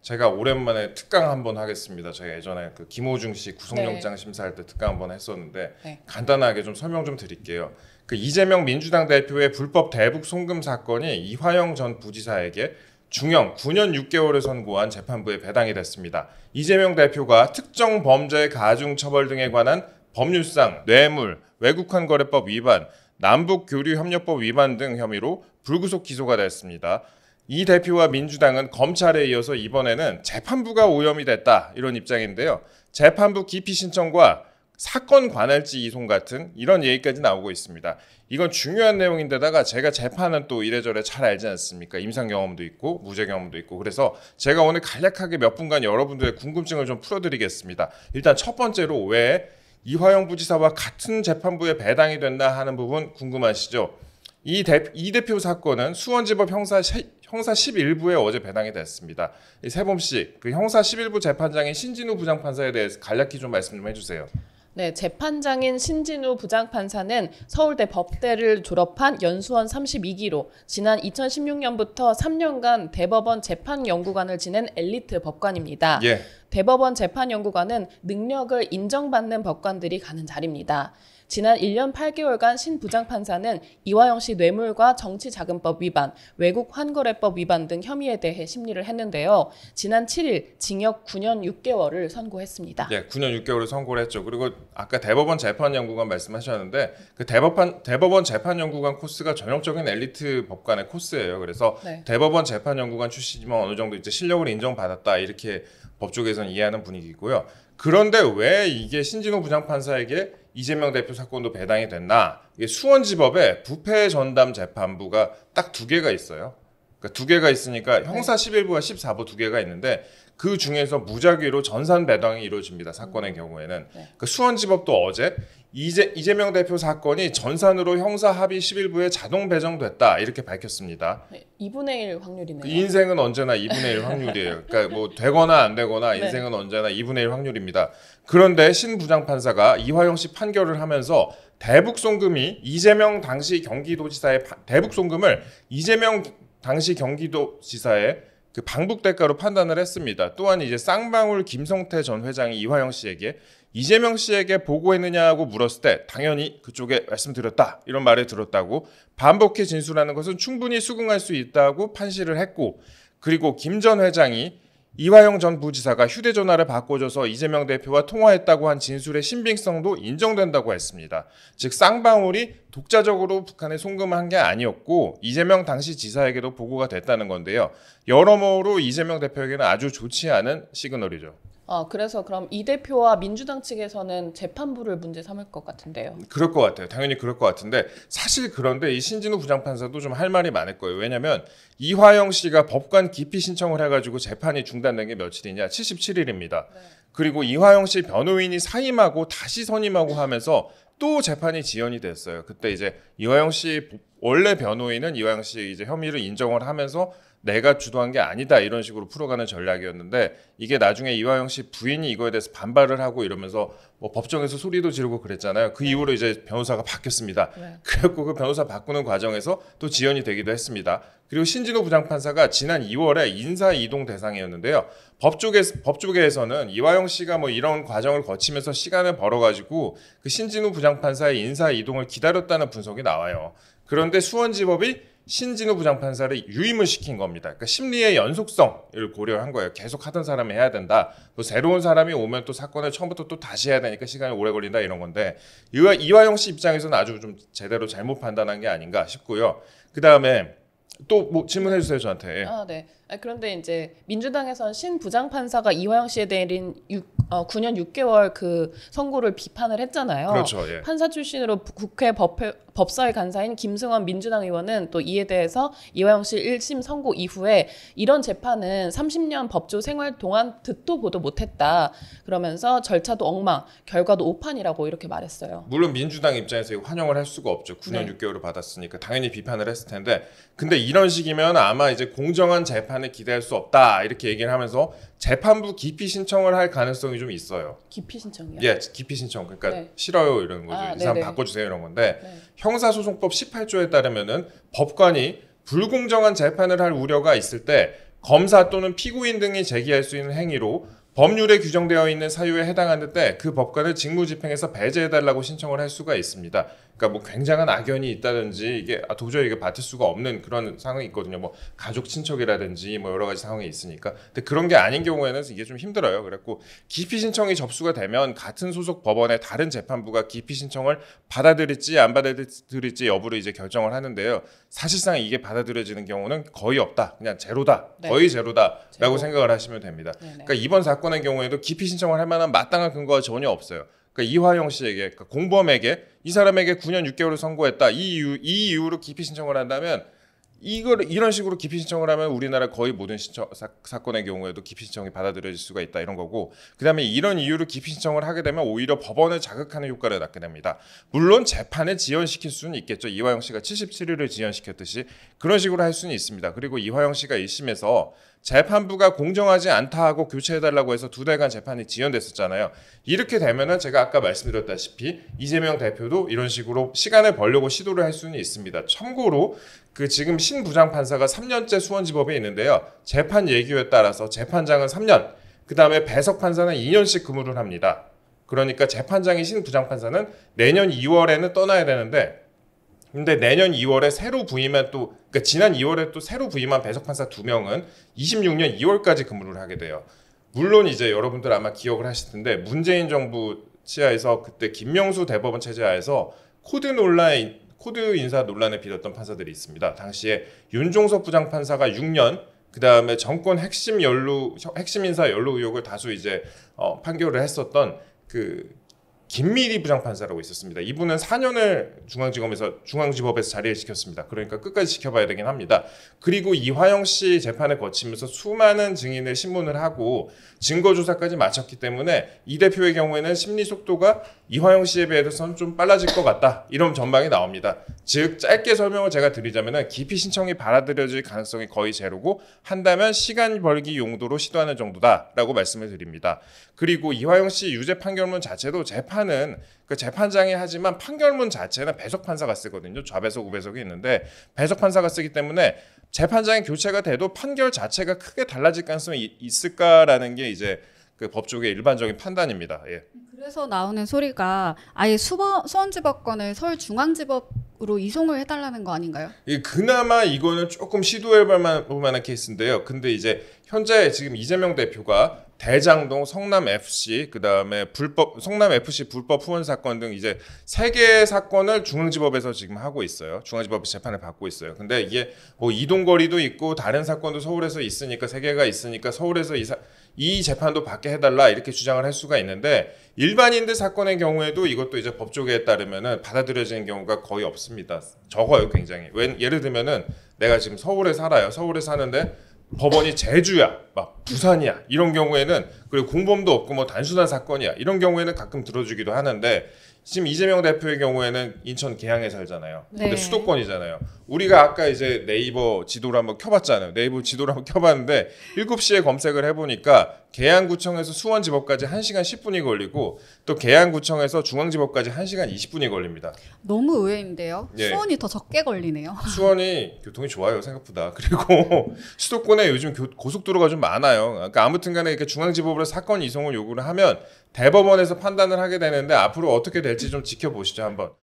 제가 오랜만에 특강 한번 하겠습니다. 제가 예전에 그 김호중 씨 구속영장 심사할 때 특강 한번 했었는데 간단하게 좀 설명 좀 드릴게요. 그 이재명 민주당 대표의 불법 대북 송금 사건이 이화영 전 부지사에게 중형 9년 6개월을 선고한 재판부에 배당이 됐습니다. 이재명 대표가 특정 범죄 가중 처벌 등에 관한 법률상 뇌물, 외국환거래법 위반, 남북교류협력법 위반 등 혐의로 불구속 기소가 됐습니다. 이 대표와 민주당은 검찰에 이어서 이번에는 재판부가 오염이 됐다 이런 입장인데요. 재판부 기피 신청과 사건 관할지 이송 같은 이런 얘기까지 나오고 있습니다. 이건 중요한 내용인데다가 제가 재판은 또 이래저래 잘 알지 않습니까? 임상 경험도 있고 무죄 경험도 있고 그래서 제가 오늘 간략하게 몇 분간 여러분들의 궁금증을 좀 풀어드리겠습니다. 일단 첫 번째로 왜 이화영 부지사와 같은 재판부에 배당이 됐나 하는 부분 궁금하시죠? 이 대표 사건은 수원지법 형사 11부에 어제 배당이 됐습니다. 세범씨, 그 형사 11부 재판장인 신진우 부장판사에 대해서 간략히 좀 말씀 좀 해주세요. 네, 재판장인 신진우 부장판사는 서울대 법대를 졸업한 연수원 32기로 지난 2016년부터 3년간 대법원 재판연구관을 지낸 엘리트 법관입니다. 예. 대법원 재판연구관은 능력을 인정받는 법관들이 가는 자리입니다. 지난 1년 8개월간 신 부장판사는 이화영 씨 뇌물과 정치자금법 위반, 외국 환거래법 위반 등 혐의에 대해 심리를 했는데요. 지난 7일 징역 9년 6개월을 선고했습니다. 네, 9년 6개월을 선고를 했죠. 그리고 아까 대법원 재판연구관 말씀하셨는데 그 대법원 재판연구관 코스가 전형적인 엘리트 법관의 코스예요. 그래서 대법원 재판연구관 출신이면 어느 정도 이제 실력을 인정받았다 이렇게 법조계에서는 이해하는 분위기고요. 그런데 왜 이게 신진호 부장판사에게 이재명 대표 사건도 배당이 됐나? 이게 수원지법에 부패 전담 재판부가 딱 2개가 있어요. 그러니까 2개가 있으니까 형사 11부와 14부 2개가 있는데 그 중에서 무작위로 전산 배당이 이루어집니다. 사건의 경우에는. 그 수원지법도 어제 이재명 대표 사건이 전산으로 형사 합의 11부에 자동 배정됐다 이렇게 밝혔습니다. 네, 2분의 1 확률이네요. 인생은 언제나 2분의 1 확률이에요. 그러니까 뭐 되거나 안 되거나 인생은 언제나 2분의 1 확률입니다. 그런데 신 부장판사가 이화영 씨 판결을 하면서 대북 송금을 이재명 당시 경기도지사의 그 방북 대가로 판단을 했습니다. 또한 이제 쌍방울 김성태 전 회장이 이화영 씨에게 이재명 씨에게 보고했느냐고 물었을 때 당연히 그쪽에 말씀드렸다 이런 말을 들었다고 반복해 진술하는 것은 충분히 수긍할 수 있다고 판시를 했고 그리고 김 전 회장이 이화영 전 부지사가 휴대전화를 바꿔줘서 이재명 대표와 통화했다고 한 진술의 신빙성도 인정된다고 했습니다. 즉 쌍방울이 독자적으로 북한에 송금한 게 아니었고 이재명 당시 지사에게도 보고가 됐다는 건데요. 여러모로 이재명 대표에게는 아주 좋지 않은 시그널이죠. 그래서 그럼 이 대표와 민주당 측에서는 재판부를 문제 삼을 것 같은데요. 그럴 것 같아요. 당연히 그럴 것 같은데 사실 그런데 이 신진우 부장판사도 좀 할 말이 많을 거예요. 왜냐하면 이화영 씨가 법관 기피 신청을 해가지고 재판이 중단된 게 며칠이냐? 77일입니다. 그리고 이화영 씨 변호인이 사임하고 다시 선임하고 하면서 또 재판이 지연이 됐어요. 그때 이제 이화영 씨 원래 변호인은 이화영 씨 이제 혐의를 인정을 하면서 내가 주도한 게 아니다 이런 식으로 풀어가는 전략이었는데 이게 나중에 이화영 씨 부인이 이거에 대해서 반발을 하고 이러면서 뭐 법정에서 소리도 지르고 그랬잖아요. 그 이후로 이제 변호사가 바뀌었습니다. 그래갖고 그 변호사 바꾸는 과정에서 또 지연이 되기도 했습니다. 그리고 신진호 부장판사가 지난 2월에 인사 이동 대상이었는데요. 법조계에서는 이화영 씨가 뭐 이런 과정을 거치면서 시간을 벌어가지고 그 신진호 부장판사의 인사 이동을 기다렸다는 분석이 나와요. 그런데 수원지법이 신진우 부장판사를 유임을 시킨 겁니다. 그러니까 심리의 연속성을 고려한 거예요. 계속 하던 사람이 해야 된다. 또 새로운 사람이 오면 또 사건을 처음부터 또 다시 해야 되니까 시간이 오래 걸린다 이런 건데 이화영 씨 입장에서는 아주 좀 제대로 잘못 판단한 게 아닌가 싶고요. 그 다음에 또 뭐 질문해 주세요 저한테. 네. 그런데 이제 민주당에서는 신 부장판사가 이화영 씨에 내린 9년 6개월 그 선고를 비판을 했잖아요. 그렇죠. 예. 판사 출신으로 국회 법사위 간사인 김승원 민주당 의원은 또 이에 대해서 이화영 씨 1심 선고 이후에 이런 재판은 30년 법조 생활 동안 듣도 보도 못했다. 그러면서 절차도 엉망, 결과도 오판이라고 이렇게 말했어요. 물론 민주당 입장에서 이거 환영을 할 수가 없죠. 9년 6개월을 받았으니까 당연히 비판을 했을 텐데 근데 이런 식이면 아마 이제 공정한 재판을 기대할 수 없다 이렇게 얘기를 하면서 재판부 기피 신청을 할 가능성이 좀 있어요. 기피 신청이요? 예, 기피 신청. 그러니까 싫어요 이런 거죠. 이 사람 바꿔주세요 이런 건데 형사소송법 18조에 따르면은 법관이 불공정한 재판을 할 우려가 있을 때 검사 또는 피고인 등이 제기할 수 있는 행위로 법률에 규정되어 있는 사유에 해당하는데 그 법관을 직무집행에서 배제해달라고 신청을 할 수가 있습니다. 그러니까 뭐 굉장한 악연이 있다든지 이게 도저히 이게 받을 수가 없는 그런 상황이 있거든요. 뭐 가족 친척이라든지 뭐 여러 가지 상황이 있으니까. 근데 그런 게 아닌 경우에는 이게 좀 힘들어요. 그래갖고 기피 신청이 접수가 되면 같은 소속 법원의 다른 재판부가 기피 신청을 받아들일지 안 받아들일지 여부를 이제 결정을 하는데요. 사실상 이게 받아들여지는 경우는 거의 없다. 그냥 제로다. 네. 거의 제로다라고 제로. 생각을 하시면 됩니다. 네네. 그러니까 이번 사건의 경우에도 기피 신청을 할 만한 마땅한 근거가 전혀 없어요. 그러니까 이화영 씨에게, 그러니까 공범에게 이 사람에게 9년 6개월을 선고했다. 이 이유로 기피 신청을 한다면 이런 식으로 기피 신청을 하면 우리나라 거의 모든 사건의 경우에도 기피 신청이 받아들여질 수가 있다 이런 거고, 그다음에 이런 이유로 기피 신청을 하게 되면 오히려 법원을 자극하는 효과를 낳게 됩니다. 물론 재판을 지연시킬 수는 있겠죠. 이화영 씨가 77일을 지연시켰듯이 그런 식으로 할 수는 있습니다. 그리고 이화영 씨가 1심에서 재판부가 공정하지 않다 하고 교체해달라고 해서 2달간 재판이 지연됐었잖아요. 이렇게 되면은 제가 아까 말씀드렸다시피 이재명 대표도 이런 식으로 시간을 벌려고 시도를 할 수는 있습니다. 참고로 그 지금 신 부장판사가 3년째 수원지법에 있는데요. 재판 예규에 따라서 재판장은 3년, 그 다음에 배석 판사는 2년씩 근무를 합니다. 그러니까 재판장인 신 부장판사는 내년 2월에는 떠나야 되는데, 근데 내년 2월에 새로 부임한 그러니까 지난 2월에 또 새로 부임한 배석 판사 2명은 26년 2월까지 근무를 하게 돼요. 물론 이제 여러분들 아마 기억을 하실 텐데 문재인 정부 치하에서 그때 김명수 대법원 체제하에서 코드 인사 논란에 빚었던 판사들이 있습니다. 당시에 윤종섭 부장판사가 6년, 그 다음에 정권 핵심 인사 연루 의혹을 다수 이제 판결을 했었던 그 김미리 부장판사라고 있었습니다. 이분은 4년을 중앙지법에서 자리를 지켰습니다. 그러니까 끝까지 지켜봐야 되긴 합니다. 그리고 이화영 씨 재판을 거치면서 수많은 증인을 신문을 하고 증거조사까지 마쳤기 때문에 이 대표의 경우에는 심리 속도가 이화영 씨에 비해서는 좀 빨라질 것 같다. 이런 전망이 나옵니다. 즉 짧게 설명을 제가 드리자면 기피 신청이 받아들여질 가능성이 거의 제로고 한다면 시간 벌기 용도로 시도하는 정도다라고 말씀을 드립니다. 그리고 이화영 씨 유죄 판결문 자체도 재판은 그 재판장이 하지만 판결문 자체는 배석 판사가 쓰거든요. 좌배석 우배석이 있는데 배석 판사가 쓰기 때문에 재판장이 교체가 돼도 판결 자체가 크게 달라질 가능성이 있을까라는 게 이제 그 법조계 일반적인 판단입니다. 예. 그래서 나오는 소리가 아예 수원지법권을 서울중앙지법으로 이송을 해달라는 거 아닌가요? 그나마 이거는 조금 시도해볼 만한 케이스인데요. 근데 이제 현재 지금 이재명 대표가 대장동, 성남FC, 그 다음에 성남FC 불법 후원 사건 등 이제 3개의 사건을 중앙지법에서 지금 하고 있어요. 중앙지법에서 재판을 받고 있어요. 근데 이게 뭐 이동거리도 있고 다른 사건도 서울에서 있으니까 3개가 있으니까 서울에서 이 재판도 받게 해달라 이렇게 주장을 할 수가 있는데 일반인들 사건의 경우에도 이것도 이제 법조계에 따르면은 받아들여지는 경우가 거의 없습니다. 적어요, 굉장히. 예를 들면은 내가 지금 서울에 살아요. 서울에 사는데 법원이 제주야, 막 부산이야 이런 경우에는, 그리고 공범도 없고 뭐 단순한 사건이야 이런 경우에는 가끔 들어주기도 하는데 지금 이재명 대표의 경우에는 인천 계양에 살잖아요. 근데 네. 수도권이잖아요. 우리가 아까 이제 네이버 지도를 한번 켜봤잖아요. 네이버 지도를 한번 켜봤는데 7시에 검색을 해보니까 계양구청에서 수원지법까지 1시간 10분이 걸리고 또 계양구청에서 중앙지법까지 1시간 20분이 걸립니다. 너무 의외인데요. 예. 수원이 더 적게 걸리네요. 수원이 교통이 좋아요, 생각보다. 그리고 수도권에 요즘 고속도로가 좀 많아요. 그러니까 아무튼 간에 이렇게 중앙지법으로 사건 이송을 요구를 하면 대법원에서 판단을 하게 되는데 앞으로 어떻게 될지 좀 지켜보시죠, 한번.